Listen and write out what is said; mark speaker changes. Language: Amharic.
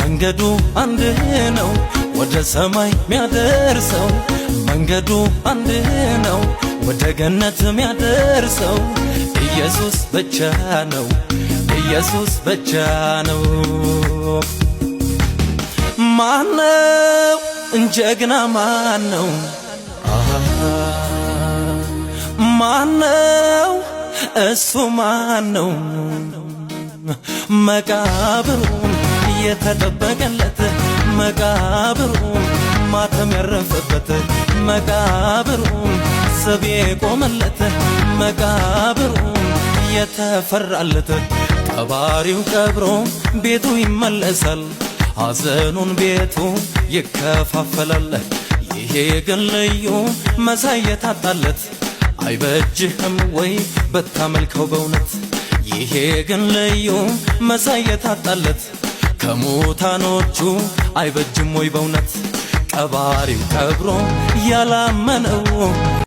Speaker 1: መንገዱ አንድ ነው ወደ ሰማይ ሚያደርሰው መንገዱ አንድ ነው ወደ ገነት ሚያደርሰው ኢየሱስ ብቻ ነው ኢየሱስ ብቻ ነው ማነው እንጀግና ማነው ማነው እሱ ማነው መቃብሩን የተጠበቀለት መቃብሩን ማተም ያረፈበት መቃብሩን ሰብ የቆመለት መቃብሩን የተፈራለት ቀባሪው ቀብሮ ቤቱ ይመለሳል ሐዘኑን ቤቱ ይከፋፈላል ይሄ ግን ልዩ መሳይ የታጣለት አይበጅህም ወይ በታመልከው በእውነት ይሄ ግን ልዩ መሳይ የታጣለት ከሙታኖቹ አይበጅም ወይ በእውነት ቀባሪው ቀብሮ ያላመነው